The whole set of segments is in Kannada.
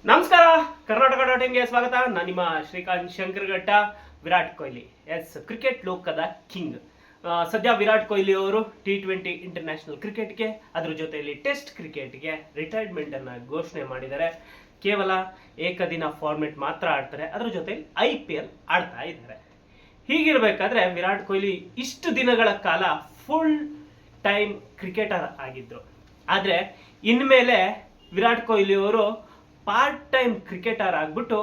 ನಮಸ್ಕಾರ, ಕರ್ನಾಟಕ.in ಗೆ ಸ್ವಾಗತ. ನಾನು ನಿಮ್ಮ ಶ್ರೀಕಾಂತ್ ಶಂಕರಘಟ್ಟ. ವಿರಾಟ್ ಕೊಹ್ಲಿ ಕ್ರಿಕೆಟ್ ಲೋಕದ ಕಿಂಗ್. ಸದ್ಯ ವಿರಾಟ್ ಕೊಹ್ಲಿ ಅವರು T20 ಇಂಟರ್ನ್ಯಾಷನಲ್ ಕ್ರಿಕೆಟ್ಗೆ, ಅದರ ಜೊತೆಯಲ್ಲಿ ಟೆಸ್ಟ್ ಕ್ರಿಕೆಟ್ಗೆ ರಿಟೈರ್ಮೆಂಟ್ ಅನ್ನ ಘೋಷಣೆ ಮಾಡಿದ್ದಾರೆ. ಕೇವಲ ಏಕದಿನ ಫಾರ್ಮೆಟ್ ಮಾತ್ರ ಆಡ್ತಾರೆ, ಅದರ ಜೊತೆ IPL ಆಡ್ತಾ ಇದ್ದಾರೆ. ಹೀಗಿರ್ಬೇಕಾದ್ರೆ ವಿರಾಟ್ ಕೊಹ್ಲಿ ಇಷ್ಟು ದಿನಗಳ ಕಾಲ ಫುಲ್ ಟೈಮ್ ಕ್ರಿಕೆಟರ್ ಆಗಿದ್ರು. ಆದ್ರೆ ಇನ್ಮೇಲೆ ವಿರಾಟ್ ಕೊಹ್ಲಿ ಅವರು ಪಾರ್ಟ್ ಟೈಮ್ ಕ್ರಿಕೆಟರ್ ಆಗ್ಬಿಟ್ಟು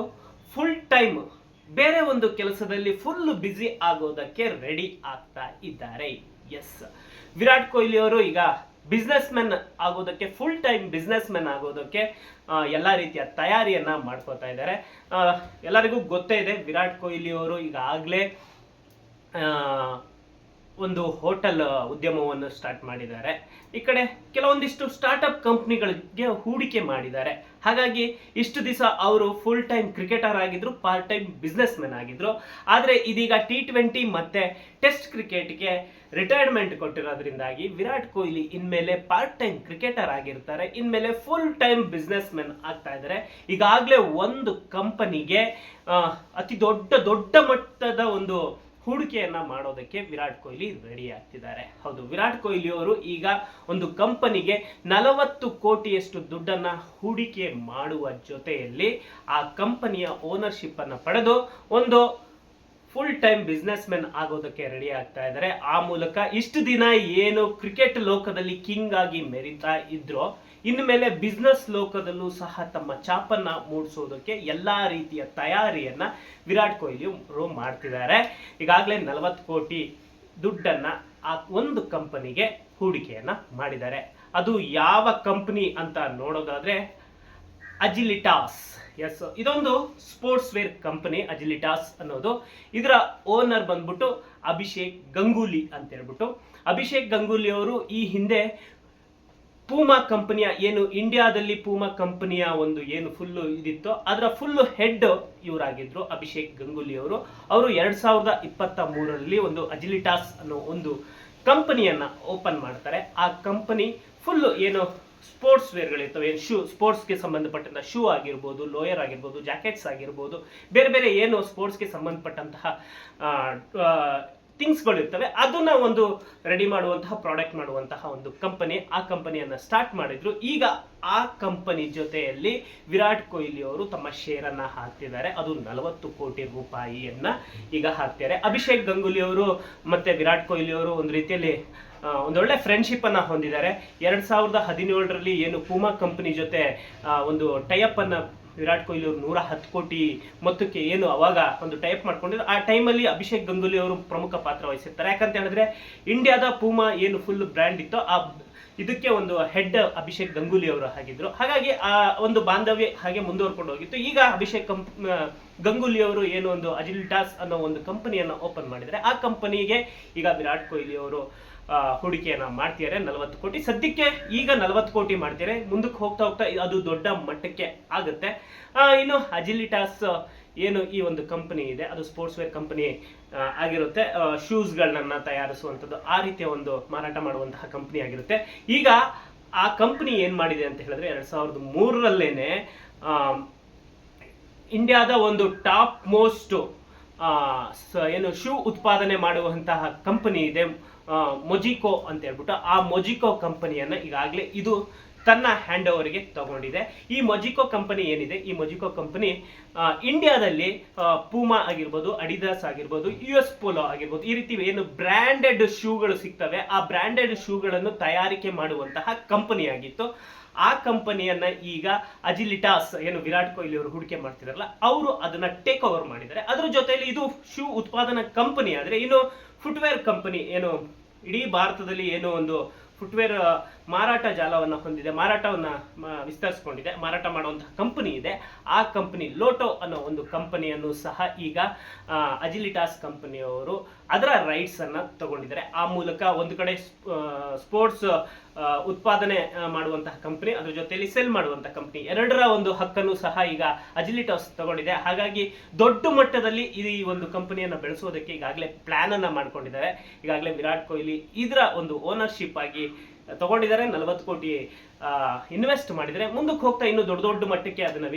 ಫುಲ್ ಟೈಮ್ ಬೇರೆ ಒಂದು ಕೆಲಸದಲ್ಲಿ ಫುಲ್ ಬ್ಯುಸಿ ಆಗೋದಕ್ಕೆ ರೆಡಿ ಆಗ್ತಾ ಇದ್ದಾರೆ. ಎಸ್, ವಿರಾಟ್ ಕೊಹ್ಲಿ ಅವರು ಈಗ ಬಿಸ್ನೆಸ್ ಮ್ಯಾನ್ ಆಗೋದಕ್ಕೆ, ಫುಲ್ ಟೈಮ್ ಬಿಸ್ನೆಸ್ ಮ್ಯಾನ್ ಆಗೋದಕ್ಕೆ ಎಲ್ಲ ರೀತಿಯ ತಯಾರಿಯನ್ನ ಮಾಡ್ಕೋತಾ ಇದ್ದಾರೆ. ಎಲ್ಲರಿಗೂ ಗೊತ್ತೇ ಇದೆ, ವಿರಾಟ್ ಕೊಹ್ಲಿ ಅವರು ಈಗಾಗಲೇ ಒಂದು ಹೋಟೆಲ್ ಉದ್ಯಮವನ್ನು ಸ್ಟಾರ್ಟ್ ಮಾಡಿದ್ದಾರೆ. ಈ ಕಡೆ ಕೆಲವೊಂದಿಷ್ಟು ಸ್ಟಾರ್ಟ್ಅಪ್ ಕಂಪ್ನಿಗಳಿಗೆ ಹೂಡಿಕೆ ಮಾಡಿದ್ದಾರೆ. ಹಾಗಾಗಿ ಇಷ್ಟು ದಿವಸ ಅವರು ಫುಲ್ ಟೈಮ್ ಕ್ರಿಕೆಟರ್ ಆಗಿದ್ರು, ಪಾರ್ಟ್ ಟೈಮ್ ಬಿಸ್ನೆಸ್ ಮ್ಯಾನ್ ಆಗಿದ್ರು. ಆದರೆ ಇದೀಗ T20 ಮತ್ತೆ ಟೆಸ್ಟ್ ಕ್ರಿಕೆಟ್ಗೆ ರಿಟೈರ್ಮೆಂಟ್ ಕೊಟ್ಟಿರೋದ್ರಿಂದಾಗಿ ವಿರಾಟ್ ಕೊಹ್ಲಿ ಇನ್ಮೇಲೆ ಪಾರ್ಟ್ ಟೈಮ್ ಕ್ರಿಕೆಟರ್ ಆಗಿರ್ತಾರೆ, ಇನ್ಮೇಲೆ ಫುಲ್ ಟೈಮ್ ಬಿಸ್ನೆಸ್ ಮ್ಯಾನ್ ಆಗ್ತಾ ಇದ್ದಾರೆ. ಈಗಾಗಲೇ ಒಂದು ಕಂಪನಿಗೆ ಅತಿ ದೊಡ್ಡ ಮಟ್ಟದ ಒಂದು ಹೂಡಿಕೆಯನ್ನ ಮಾಡೋದಕ್ಕೆ ವಿರಾಟ್ ಕೊಹ್ಲಿ ರೆಡಿ ಆಗ್ತಿದ್ದಾರೆ. ಹೌದು, ವಿರಾಟ್ ಕೊಹ್ಲಿ ಅವರು ಈಗ ಒಂದು ಕಂಪನಿಗೆ 40 ಕೋಟಿಯಷ್ಟು ದುಡ್ಡನ್ನ ಹೂಡಿಕೆ ಮಾಡುವ ಜೊತೆಯಲ್ಲಿ ಆ ಕಂಪನಿಯ ಓನರ್ಶಿಪ್ ಅನ್ನ ಪಡೆದು ಒಂದು ಫುಲ್ ಟೈಮ್ ಬಿಸ್ನೆಸ್ ಮ್ಯಾನ್ ಆಗೋದಕ್ಕೆ ರೆಡಿ ಆಗ್ತಾ ಇದ್ದಾರೆ. ಆ ಮೂಲಕ ಇಷ್ಟು ದಿನ ಏನು ಕ್ರಿಕೆಟ್ ಲೋಕದಲ್ಲಿ ಕಿಂಗ್ ಆಗಿ ಮೆರಿತಾ ಇದ್ರೋ, ಇನ್ಮೇಲೆ ಬಿಸ್ನೆಸ್ ಲೋಕದಲ್ಲೂ ಸಹ ತಮ್ಮ ಛಾಪನ್ನ ಮೂಡಿಸೋದಕ್ಕೆ ಎಲ್ಲಾ ರೀತಿಯ ತಯಾರಿಯನ್ನ ವಿರಾಟ್ ಕೊಹ್ಲಿ ಅವರು ಮಾಡ್ತಿದ್ದಾರೆ. ಈಗಾಗಲೇ 40 ಕೋಟಿ ದುಡ್ಡನ್ನ ಆ ಒಂದು ಕಂಪನಿಗೆ ಹೂಡಿಕೆಯನ್ನ ಮಾಡಿದ್ದಾರೆ. ಅದು ಯಾವ ಕಂಪನಿ ಅಂತ ನೋಡೋದಾದ್ರೆ ಅಜಿಲಿಟಾಸ್. ಎಸ್, ಇದೊಂದು ಸ್ಪೋರ್ಟ್ಸ್ ವೇರ್ ಕಂಪನಿ ಅಜಿಲಿಟಾಸ್ ಅನ್ನೋದು. ಇದರ ಓನರ್ ಬಂದ್ಬಿಟ್ಟು ಅಭಿಷೇಕ್ ಗಂಗೂಲಿ ಅಂತ ಹೇಳ್ಬಿಟ್ಟು. ಅಭಿಷೇಕ್ ಗಂಗೂಲಿ ಅವರು ಈ ಹಿಂದೆ ಪೂಮಾ ಕಂಪನಿಯ, ಏನು ಇಂಡಿಯಾದಲ್ಲಿ ಪೂಮಾ ಕಂಪನಿಯ ಒಂದು ಏನು ಫುಲ್ ಇದಿತ್ತು, ಅದರ ಫುಲ್ ಹೆಡ್ ಇವರಾಗಿದ್ರು ಅಭಿಷೇಕ್ ಗಂಗೂಲಿ ಅವರು. 2023ರಲ್ಲಿ ಒಂದು ಅಜಿಲಿಟಾಸ್ ಅನ್ನೋ ಒಂದು ಕಂಪನಿಯನ್ನ ಓಪನ್ ಮಾಡ್ತಾರೆ. ಆ ಕಂಪನಿ ಫುಲ್ ಏನು ಸ್ಪೋರ್ಟ್ಸ್ ವೇರ್ಗಳಿರ್ತವೆ, ಸ್ಪೋರ್ಟ್ಸ್ಗೆ ಸಂಬಂಧಪಟ್ಟಂತ ಶೂ ಆಗಿರ್ಬೋದು, ಲೋಯರ್ ಆಗಿರ್ಬೋದು, ಜಾಕೆಟ್ಸ್ ಆಗಿರ್ಬೋದು, ಬೇರೆ ಬೇರೆ ಏನು ಸ್ಪೋರ್ಟ್ಸ್ಗೆ ಸಂಬಂಧಪಟ್ಟಂತಹ ಥಿಂಗ್ಸ್ಗಳು ಇರ್ತವೆ, ಅದನ್ನ ಒಂದು ರೆಡಿ ಮಾಡುವಂತಹ, ಪ್ರಾಡಕ್ಟ್ ಮಾಡುವಂತಹ ಒಂದು ಕಂಪನಿ. ಆ ಕಂಪನಿಯನ್ನ ಸ್ಟಾರ್ಟ್ ಮಾಡಿದ್ರು. ಈಗ ಆ ಕಂಪನಿ ಜೊತೆಯಲ್ಲಿ ವಿರಾಟ್ ಕೊಹ್ಲಿ ಅವರು ತಮ್ಮ ಶೇರ್ ಅನ್ನ ಹಾಕ್ತಿದ್ದಾರೆ. ಅದು 40 ಕೋಟಿ ರೂಪಾಯಿಯನ್ನ ಈಗ ಹಾಕ್ತಾರೆ. ಅಭಿಷೇಕ್ ಗಂಗೂಲಿ ಅವರು ಮತ್ತೆ ವಿರಾಟ್ ಕೊಹ್ಲಿ ಅವರು ಒಂದು ರೀತಿಯಲ್ಲಿ ಒಂದೊಳ್ಳೆ ಫ್ರೆಂಡ್ಶಿಪ್ ಅನ್ನ ಹೊಂದಿದ್ದಾರೆ. 2017ರಲ್ಲಿ ಏನು ಪೂಮಾ ಕಂಪನಿ ಜೊತೆ ಒಂದು ಟೈಅಪ್ ಅನ್ನ ವಿರಾಟ್ ಕೊಹ್ಲಿ ಅವರು 110 ಕೋಟಿ ಮೊತ್ತಕ್ಕೆ ಏನು ಅವಾಗ ಒಂದು ಟೈಪ್ ಮಾಡ್ಕೊಂಡಿದ್ರು. ಆ ಟೈಮಲ್ಲಿ ಅಭಿಷೇಕ್ ಗಂಗೂಲಿ ಅವರು ಪ್ರಮುಖ ಪಾತ್ರ ವಹಿಸಿರ್ತಾರೆ. ಯಾಕಂತ ಹೇಳಿದ್ರೆ ಇಂಡಿಯಾದ ಪೂಮಾ ಏನು ಫುಲ್ ಬ್ರ್ಯಾಂಡ್ ಇತ್ತು, ಆ ಇದಕ್ಕೆ ಒಂದು ಹೆಡ್ ಅಭಿಷೇಕ್ ಗಂಗೂಲಿ ಅವರು ಆಗಿದ್ರು. ಹಾಗಾಗಿ ಆ ಒಂದು ಬಾಂಧವ್ಯ ಹಾಗೆ ಮುಂದುವರ್ಕೊಂಡು ಹೋಗಿತ್ತು. ಈಗ ಅಭಿಷೇಕ್ ಗಂಗೂಲಿ ಅವರು ಏನು ಒಂದು ಅಜಿಲಿಟಾಸ್ ಅನ್ನೋ ಒಂದು ಕಂಪನಿಯನ್ನ ಓಪನ್ ಮಾಡಿದ್ದಾರೆ. ಆ ಕಂಪನಿಗೆ ಈಗ ವಿರಾಟ್ ಕೊಹ್ಲಿ ಅವರು ಹೂಡಿಕೆಯನ್ನ ಮಾಡ್ತಿದ್ದಾರೆ 40 ಕೋಟಿ. ಸದ್ಯಕ್ಕೆ ಈಗ 40 ಕೋಟಿ ಮಾಡ್ತಾರೆ. ಮುಂದಕ್ಕೆ ಹೋಗ್ತಾ ಅದು ದೊಡ್ಡ ಮಟ್ಟಕ್ಕೆ ಆಗುತ್ತೆ. ಇನ್ನು ಅಜಿಲಿಟಾಸ್ ಏನು ಈ ಒಂದು ಕಂಪನಿ ಇದೆ, ಅದು ಸ್ಪೋರ್ಟ್ಸ್ ವೇರ್ ಕಂಪನಿ ಆಗಿರುತ್ತೆ. ಶೂಸ್ಗಳನ್ನ ತಯಾರಿಸುವಂಥದ್ದು, ಆ ರೀತಿಯ ಒಂದು ಮಾರಾಟ ಮಾಡುವಂತಹ ಕಂಪನಿ ಆಗಿರುತ್ತೆ. ಈಗ ಆ ಕಂಪನಿ ಏನ್ ಮಾಡಿದೆ ಅಂತ ಹೇಳಿದ್ರೆ 2003ರಲ್ಲೇನೆ ಇಂಡಿಯಾದ ಒಂದು ಟಾಪ್ ಮೋಸ್ಟ್ ಏನು ಶೂ ಉತ್ಪಾದನೆ ಮಾಡುವಂತಹ ಕಂಪನಿ ಇದೆ, ಮೊಜಿಕೋ ಅಂತ ಹೇಳ್ಬಿಟ್ಟು. ಆ ಮೊಜಿಕೋ ಕಂಪನಿಯನ್ನ ಈಗಾಗಲೇ ಇದು ತನ್ನ ಹ್ಯಾಂಡ್ ಓವರ್ಗೆ ತಗೊಂಡಿದೆ. ಈ ಮೊಜಿಕೋ ಕಂಪನಿ ಏನಿದೆ, ಈ ಮೊಜಿಕೋ ಕಂಪನಿ ಇಂಡಿಯಾದಲ್ಲಿ ಪೂಮಾ ಆಗಿರ್ಬೋದು, ಅಡಿದಾಸ್ ಆಗಿರ್ಬೋದು, US ಪೋಲೋ ಆಗಿರ್ಬೋದು, ಈ ರೀತಿ ಏನು ಬ್ರ್ಯಾಂಡೆಡ್ ಶೂಗಳು ಸಿಗ್ತವೆ, ಆ ಬ್ರ್ಯಾಂಡೆಡ್ ಶೂಗಳನ್ನು ತಯಾರಿಕೆ ಮಾಡುವಂತಹ ಕಂಪನಿ ಆಗಿತ್ತು. ಆ ಕಂಪನಿಯನ್ನ ಈಗ ಅಜಿಲಿಟಾಸ್ ಏನು ವಿರಾಟ್ ಕೊಹ್ಲಿ ಅವರು ಹೂಡಿಕೆ ಮಾಡ್ತಿದಾರಲ್ಲ, ಅವರು ಅದನ್ನ ಟೇಕ್ ಓವರ್ ಮಾಡಿದ್ದಾರೆ. ಅದ್ರ ಜೊತೆಯಲ್ಲಿ ಇದು ಶೂ ಉತ್ಪಾದನಾ ಕಂಪನಿ ಆದ್ರೆ, ಇನ್ನು ಫುಟ್ವೇರ್ ಕಂಪನಿ ಏನು ಇಡೀ ಭಾರತದಲ್ಲಿ ಏನು ಒಂದು ಫುಟ್ವೇರ್ ಮಾರಾಟ ಜಾಲವನ್ನು ಹೊಂದಿದೆ, ಮಾರಾಟವನ್ನ ವಿಸ್ತರಿಸಿಕೊಂಡಿದೆ, ಮಾರಾಟ ಮಾಡುವಂತಹ ಕಂಪನಿ ಇದೆ. ಆ ಕಂಪನಿ ಲೋಟೋ ಅನ್ನೋ ಒಂದು ಕಂಪನಿಯನ್ನು ಸಹ ಈಗ ಅಜಿಲಿಟಾಸ್ ಕಂಪನಿಯವರು ಅದರ ರೈಟ್ಸ್ ಅನ್ನ ತಗೊಂಡಿದ್ದಾರೆ. ಆ ಮೂಲಕ ಒಂದು ಕಡೆ ಸ್ಪೋರ್ಟ್ಸ್ ಉತ್ಪಾದನೆ ಮಾಡುವಂತಹ ಕಂಪನಿ, ಅದ್ರ ಜೊತೆಯಲ್ಲಿ ಸೆಲ್ ಮಾಡುವಂತಹ ಕಂಪನಿ, ಎರಡರ ಒಂದು ಹಕ್ಕನ್ನು ಸಹ ಈಗ ಅಜಿಲಿಟಾಸ್ ತಗೊಂಡಿದೆ. ಹಾಗಾಗಿ ದೊಡ್ಡ ಮಟ್ಟದಲ್ಲಿ ಈ ಒಂದು ಕಂಪನಿಯನ್ನ ಬೆಳೆಸೋದಕ್ಕೆ ಈಗಾಗಲೇ ಪ್ಲಾನ್ ಅನ್ನ ಮಾಡ್ಕೊಂಡಿದ್ದಾರೆ. ಈಗಾಗಲೇ ವಿರಾಟ್ ಕೊಹ್ಲಿ ಇದರ ಒಂದು ಓನರ್ಶಿಪ್ ಆಗಿ ತಗೊಂಡಿದ್ದಾರೆ. 40 ಕೋಟಿ ಇನ್ವೆಸ್ಟ್ ಮಾಡಿದರೆ ಮುಂದಕ್ಕೆ ಹೋಗ್ತಾ ಇನ್ನೂ ದೊಡ್ಡ ದೊಡ್ಡ ಮಟ್ಟಕ್ಕೆ ಅದನ್ನು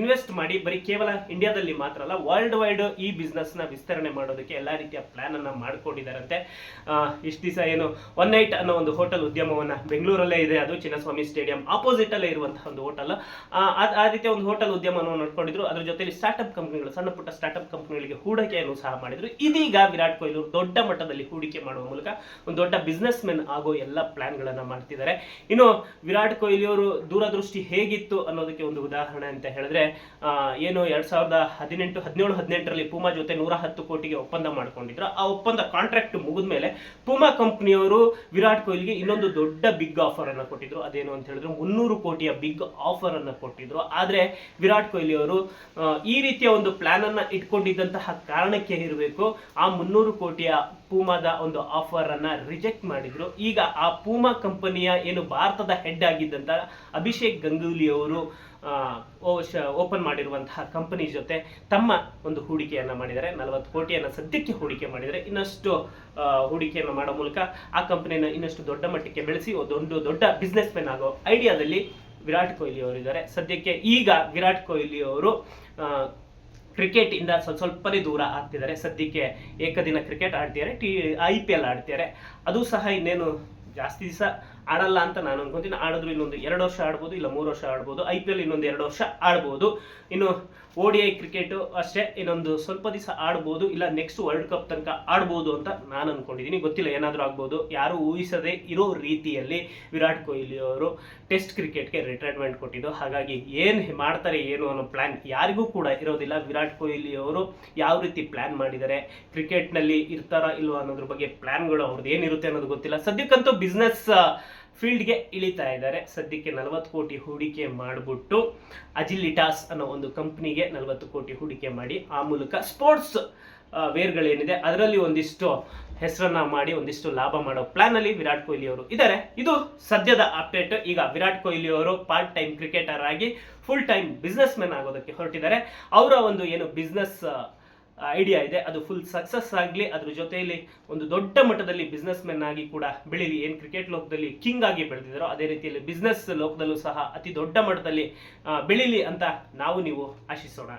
ಇನ್ವೆಸ್ಟ್ ಮಾಡಿ ಬರೀ ಕೇವಲ ಇಂಡಿಯಾದಲ್ಲಿ ಮಾತ್ರ ಅಲ್ಲ ವರ್ಲ್ಡ್ ವೈಡ್ ಈ ಬಿಸ್ನೆಸ್ನ ವಿಸ್ತರಣೆ ಮಾಡೋದಕ್ಕೆ ಎಲ್ಲ ರೀತಿಯ ಪ್ಲ್ಯಾನನ್ನು ಮಾಡಿಕೊಂಡಿದ್ದಾರಂತೆ. ಇಷ್ಟು ದಿವಸ ಏನು ಒನ್ ನೈಟ್ ಅನ್ನೋ ಒಂದು ಹೋಟೆಲ್ ಉದ್ಯಮವನ್ನು ಬೆಂಗಳೂರಲ್ಲೇ ಇದೆ, ಅದು ಚಿನ್ನಸ್ವಾಮಿ ಸ್ಟೇಡಿಯಂ ಆಪೋಸಿಟಲ್ಲೇ ಇರುವಂತಹ ಒಂದು ಹೋಟೆಲ್. ಆ ರೀತಿಯ ಒಂದು ಹೋಟೆಲ್ ಉದ್ಯಮವನ್ನು ನೋಡ್ಕೊಂಡಿದ್ರು. ಅದ್ರ ಜೊತೆಲಿ ಸ್ಟಾರ್ಟ್ಅಪ್ ಕಂಪ್ನಿಗಳು, ಸಣ್ಣ ಪುಟ್ಟ ಸ್ಟಾರ್ಟ್ಅಪ್ ಕಂಪ್ನಿಗಳಿಗೆ ಹೂಡಿಕೆಯನ್ನು ಸಹ ಮಾಡಿದ್ರು. ಇದೀಗ ವಿರಾಟ್ ಕೊಹ್ಲಿ ಅವರು ದೊಡ್ಡ ಮಟ್ಟದಲ್ಲಿ ಹೂಡಿಕೆ ಮಾಡುವ ಮೂಲಕ ಒಂದು ದೊಡ್ಡ ಬಿಸ್ನೆಸ್ ಮೆನ್ ಆಗೋ ಎಲ್ಲ ಪ್ಲಾನ್ಗಳನ್ನು ಮಾಡ್ತಿದ್ದಾರೆ. ಇನ್ನು ವಿರಾಟ್ ಕೊಹ್ಲಿ ಅವರು ದೂರದೃಷ್ಟಿ ಹೇಗಿತ್ತು ಅನ್ನೋದಕ್ಕೆ ಒಂದು ಉದಾಹರಣೆ ಅಂತ ಹೇಳಿದ್ರೆ, ಏನು 2017-18ರಲ್ಲಿ ಪೂಮಾ ಜೊತೆ 110 ಕೋಟಿಗೆ ಒಪ್ಪಂದ ಮಾಡ್ಕೊಂಡಿದ್ರು. ಆ ಒಪ್ಪಂದ ಕಾಂಟ್ರಾಕ್ಟ್ ಮುಗಿದ ಮೇಲೆ ಪೂಮಾ ಕಂಪನಿಯವರು ವಿರಾಟ್ ಕೊಹ್ಲಿಗೆ ಇನ್ನೊಂದು ದೊಡ್ಡ ಬಿಗ್ ಆಫರ್ ಅನ್ನು ಕೊಟ್ಟಿದ್ರು. ಅದೇನು ಅಂತ ಹೇಳಿದ್ರು 300 ಕೋಟಿಯ ಬಿಗ್ ಆಫರ್ ಅನ್ನು ಕೊಟ್ಟಿದ್ರು. ಆದ್ರೆ ವಿರಾಟ್ ಕೊಹ್ಲಿ ಅವರು ಈ ರೀತಿಯ ಒಂದು ಪ್ಲಾನ್ ಅನ್ನ ಇಟ್ಕೊಂಡಿದ್ದಂತಹ ಕಾರಣಕ್ಕೆ ಇರಬೇಕು ಆ 300 ಕೋಟಿಯ ಪೂಮಾದ ಒಂದು ಆಫರ್ ಅನ್ನ ರಿಜೆಕ್ಟ್ ಮಾಡಿದ್ರು. ಈಗ ಆ ಪೂಮಾ ಕಂಪನಿಯ ಏನು ಭಾರತದ ಹೆಡ್ ಆಗಿದ್ದಂತ ಅಭಿಷೇಕ್ ಗಂಗೂಲಿ ಅವರು ಓಪನ್ ಮಾಡಿರುವಂತಹ ಕಂಪನಿ ಜೊತೆ ತಮ್ಮ ಒಂದು ಹೂಡಿಕೆಯನ್ನು ಮಾಡಿದ್ದಾರೆ. 40 ಕೋಟಿಯನ್ನು ಸದ್ಯಕ್ಕೆ ಹೂಡಿಕೆ ಮಾಡಿದರೆ ಇನ್ನಷ್ಟು ಹೂಡಿಕೆಯನ್ನು ಮಾಡೋ ಮೂಲಕ ಆ ಕಂಪನಿಯನ್ನು ಇನ್ನಷ್ಟು ದೊಡ್ಡ ಮಟ್ಟಕ್ಕೆ ಬೆಳೆಸಿ ಒಂದು ದೊಡ್ಡ ಬಿಸ್ನೆಸ್ ಮೆನ್ ಆಗೋ ಐಡಿಯಾದಲ್ಲಿ ವಿರಾಟ್ ಕೊಹ್ಲಿ ಅವರು ಇದ್ದಾರೆ. ಸದ್ಯಕ್ಕೆ ಈಗ ವಿರಾಟ್ ಕೊಹ್ಲಿ ಅವರು ಕ್ರಿಕೆಟ್ ಇಂದ ಸ್ವಲ್ಪನೇ ದೂರ ಆಗ್ತಿದ್ದಾರೆ. ಸದ್ಯಕ್ಕೆ ಏಕದಿನ ಕ್ರಿಕೆಟ್ ಆಡ್ತಿದ್ದಾರೆ, IPL ಆಡ್ತಿದ್ದಾರೆ. ಅದು ಸಹ ಇನ್ನೇನು ಜಾಸ್ತಿ ದಿವಸ ಆಡಲ್ಲ ಅಂತ ನಾನು ಅನ್ಕೊಂತೀನಿ. ಆಡಿದ್ರು ಇನ್ನೊಂದು 2 ವರ್ಷ ಆಡ್ಬೋದು, ಇಲ್ಲ 3 ವರ್ಷ ಆಡ್ಬೋದು. IPL ಇನ್ನೊಂದು 2 ವರ್ಷ ಆಡ್ಬೋದು. ಇನ್ನು ODI ಕ್ರಿಕೆಟು ಅಷ್ಟೇ ಇನ್ನೊಂದು ಸ್ವಲ್ಪ ದಿವಸ ಆಡ್ಬೋದು, ಇಲ್ಲ ನೆಕ್ಸ್ಟ್ ವರ್ಲ್ಡ್ ಕಪ್ ತನಕ ಆಡ್ಬೋದು ಅಂತ ನಾನು ಅನ್ಕೊಂಡಿದ್ದೀನಿ. ಗೊತ್ತಿಲ್ಲ, ಏನಾದರೂ ಆಗ್ಬೋದು. ಯಾರು ಊಹಿಸದೇ ಇರೋ ರೀತಿಯಲ್ಲಿ ವಿರಾಟ್ ಕೊಹ್ಲಿ ಅವರು ಟೆಸ್ಟ್ ಕ್ರಿಕೆಟ್ಗೆ ರಿಟೈರ್ಮೆಂಟ್ ಕೊಟ್ಟಿದ್ದು. ಹಾಗಾಗಿ ಏನು ಮಾಡ್ತಾರೆ ಏನು ಅನ್ನೋ ಪ್ಲಾನ್ ಯಾರಿಗೂ ಕೂಡ ಇರೋದಿಲ್ಲ. ವಿರಾಟ್ ಕೊಹ್ಲಿ ಅವರು ಯಾವ ರೀತಿ ಪ್ಲಾನ್ ಮಾಡಿದ್ದಾರೆ, ಕ್ರಿಕೆಟ್ನಲ್ಲಿ ಇರ್ತಾರಾ ಇಲ್ವಾ ಅನ್ನೋದ್ರ ಬಗ್ಗೆ ಪ್ಲಾನ್ಗಳು ಅವ್ರದ್ದು ಏನಿರುತ್ತೆ ಅನ್ನೋದು ಗೊತ್ತಿಲ್ಲ. ಸದ್ಯಕ್ಕಂತೂ ಬಿಸ್ನೆಸ್ ಫೀಲ್ಡ್ಗೆ ಇಳಿತಾ ಇದ್ದಾರೆ. ಸದ್ಯಕ್ಕೆ 40 ಕೋಟಿ ಹೂಡಿಕೆ ಮಾಡಿಬಿಟ್ಟು ಅಜಿಲಿಟಾಸ್ ಅನ್ನೋ ಒಂದು ಕಂಪ್ನಿಗೆ 40 ಕೋಟಿ ಹೂಡಿಕೆ ಮಾಡಿ ಆ ಮೂಲಕ ಸ್ಪೋರ್ಟ್ಸ್ ವೇರ್ಗಳೇನಿದೆ ಅದರಲ್ಲಿ ಒಂದಿಷ್ಟು ಹೆಸರನ್ನ ಮಾಡಿ ಒಂದಿಷ್ಟು ಲಾಭ ಮಾಡೋ ಪ್ಲಾನ್ ಅಲ್ಲಿ ವಿರಾಟ್ ಕೊಹ್ಲಿ ಅವರು ಇದ್ದಾರೆ. ಇದು ಸದ್ಯದ ಅಪ್ಡೇಟ್. ಈಗ ವಿರಾಟ್ ಕೊಹ್ಲಿ ಅವರು ಪಾರ್ಟ್ ಟೈಮ್ ಕ್ರಿಕೆಟರ್ ಆಗಿ ಫುಲ್ ಟೈಮ್ ಬಿಸ್ನೆಸ್ ಮೆನ್ ಆಗೋದಕ್ಕೆ ಹೊರಟಿದ್ದಾರೆ. ಅವರ ಒಂದು ಏನು ಬಿಸ್ನೆಸ್ ಐಡಿಯಾ ಇದೆ ಅದು ಫುಲ್ ಸಕ್ಸಸ್ ಆಗಲಿ, ಅದ್ರ ಜೊತೆಯಲ್ಲಿ ಒಂದು ದೊಡ್ಡ ಮಟ್ಟದಲ್ಲಿ ಬಿಸ್ನೆಸ್ ಮೆನ್ ಆಗಿ ಕೂಡ ಬೆಳೀಲಿ. ಏನು ಕ್ರಿಕೆಟ್ ಲೋಕದಲ್ಲಿ ಕಿಂಗ್ ಆಗಿ ಬೆಳೆದಿದ್ದಾರೋ ಅದೇ ರೀತಿಯಲ್ಲಿ ಬಿಸ್ನೆಸ್ ಲೋಕದಲ್ಲೂ ಸಹ ಅತಿ ದೊಡ್ಡ ಮಟ್ಟದಲ್ಲಿ ಬೆಳೀಲಿ ಅಂತ ನಾವು ನೀವು ಆಶಿಸೋಣ.